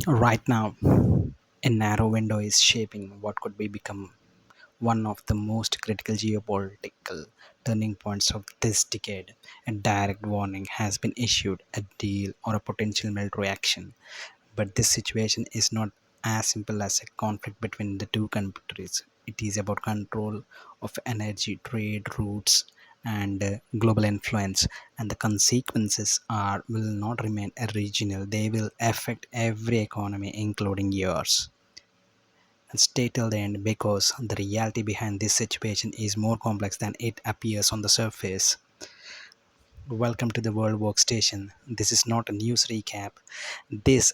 Right now, a narrow window is shaping what could be become one of the most critical geopolitical turning points of this decade. A direct warning has been issued, a deal or a potential military action. But this situation is not as simple as a conflict between the two countries. It is about control of energy, trade routes, and global influence. And the consequences are will not remain regional. They will affect every economy, including yours. And stay till the end because the reality behind this situation is more complex than it appears on the surface. Welcome to the World Workstation. This is not a news recap. This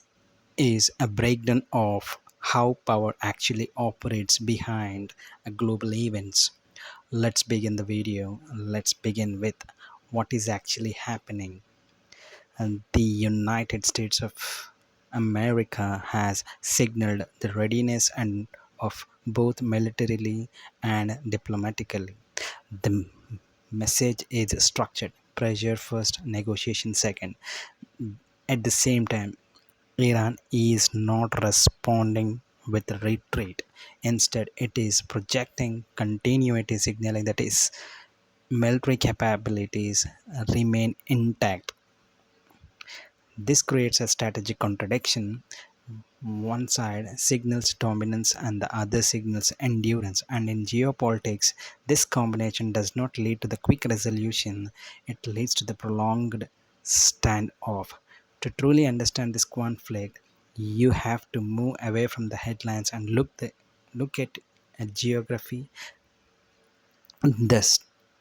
is a breakdown of how power actually operates behind a global events. Let's begin the video. Let's begin with what is actually happening. And the United States of America has signaled the readiness and of both militarily and diplomatically. The message is structured: pressure first, negotiation second. At the same time, Iran is not responding with retreat. Instead, it is projecting continuity, signaling that its military capabilities remain intact. This creates a strategic contradiction. One side signals dominance and the other signals endurance. And in geopolitics, this combination does not lead to the quick resolution, it leads to the prolonged standoff. To truly understand this conflict, you have to move away from the headlines and look at a geography. The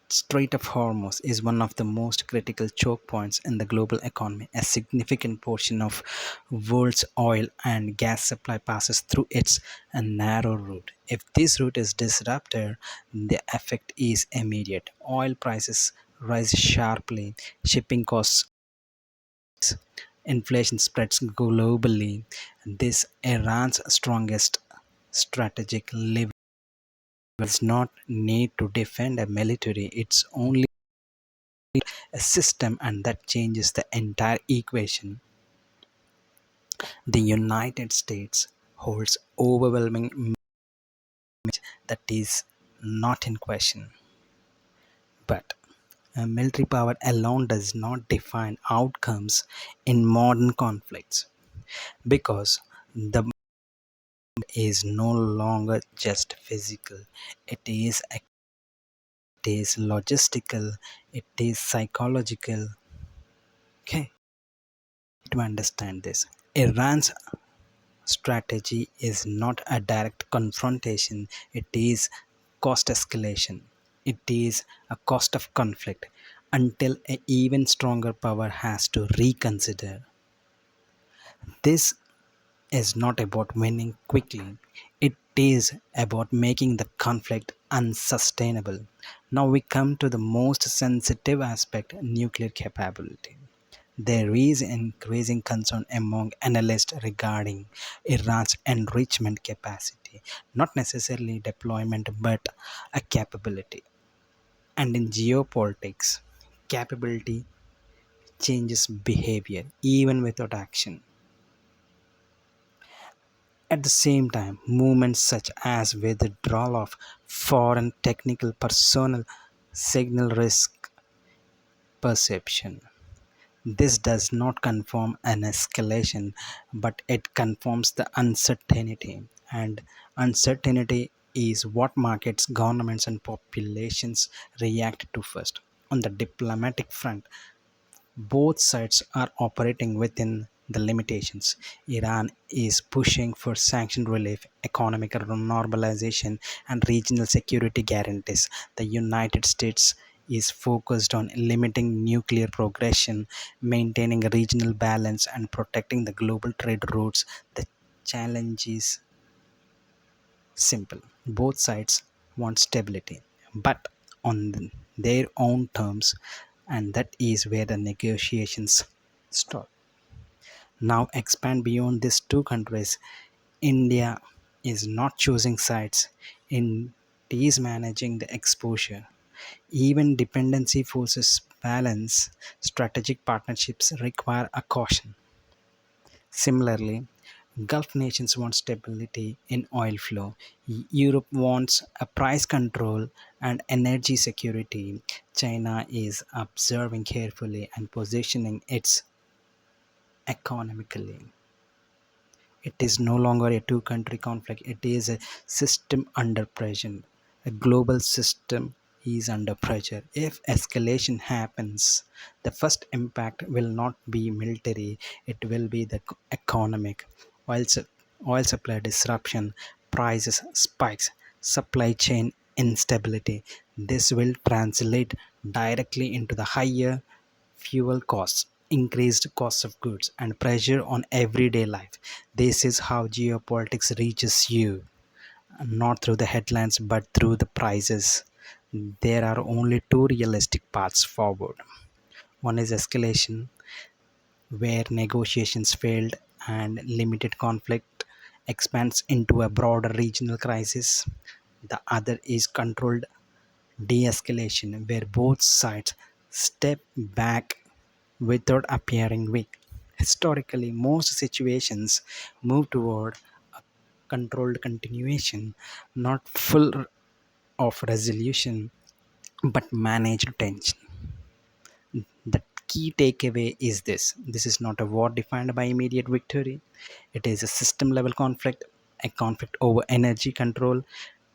Strait of Hormuz is one of the most critical choke points in the global economy. A significant portion of world's oil and gas supply passes through its narrow route. If this route is disrupted, the effect is immediate. Oil prices rise sharply, shipping costs, inflation spreads globally. This Iran's strongest strategic lever does not need to defend a military, it's only a system, and that changes the entire equation. The United States holds overwhelming that is not in question. But military power alone does not define outcomes in modern conflicts because the is no longer just physical. It is logistical, it is psychological. Okay, to understand this, Iran's strategy is not a direct confrontation, it is cost escalation. It is a cost of conflict until an even stronger power has to reconsider. This is not about winning quickly, it is about making the conflict unsustainable. Now we come to the most sensitive aspect: nuclear capability. There is increasing concern among analysts regarding Iran's enrichment capacity, not necessarily deployment but a capability. And in geopolitics, capability changes behavior even without action. At the same time, movements such as withdrawal of foreign technical personnel signal risk perception. This does not confirm an escalation, but it confirms the uncertainty. And uncertainty is what markets, governments, and populations react to first. On the diplomatic front, both sides are operating within the limitations. Iran is pushing for sanction relief, economic normalization, and regional security guarantees. The United States is focused on limiting nuclear progression, maintaining regional balance, and protecting the global trade routes. The challenge is simple: both sides want stability, but on their own terms, and that is where the negotiations start. Now, expand beyond these two countries. India is not choosing sides, it is managing the exposure. Even dependency forces balance, strategic partnerships require a caution. Similarly, Gulf nations want stability in oil flow. Europe wants a price control and energy security. China is observing carefully and positioning its economically. It is no longer a two country conflict, it is a system under pressure. A global system is under pressure. If escalation happens, the first impact will not be military, it will be the economic. Oil, oil supply disruption, prices spikes, supply chain instability. This will translate directly into the higher fuel costs, increased costs of goods, and pressure on everyday life. This is how geopolitics reaches you, not through the headlines but through the prices. There are only two realistic paths forward. One is escalation, where negotiations failed and limited conflict expands into a broader regional crisis. The other is controlled de-escalation, where both sides step back without appearing weak. Historically, most situations move toward a controlled continuation, not full of resolution, but managed tension. The key takeaway is this is not a war defined by immediate victory, it is a system level conflict, a conflict over energy control,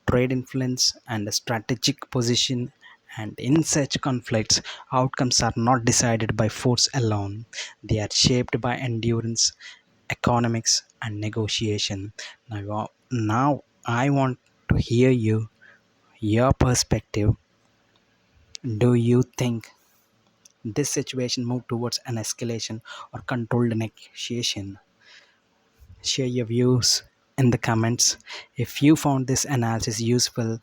trade influence, and a strategic position. And in such conflicts, outcomes are not decided by force alone, they are shaped by endurance, economics, and negotiation. Now I want to hear your perspective. Do you think this situation moved towards an escalation or controlled negotiation? Share your views in the comments. If you found this analysis useful,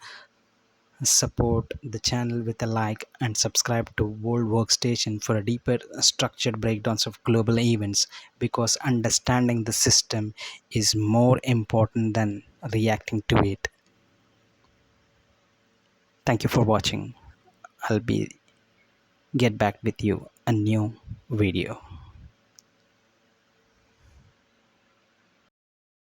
support the channel with a like and subscribe to World Workstation for a deeper structured breakdowns of global events, because understanding the system is more important than reacting to it. Thank you for watching. I'll be get back with you a new video.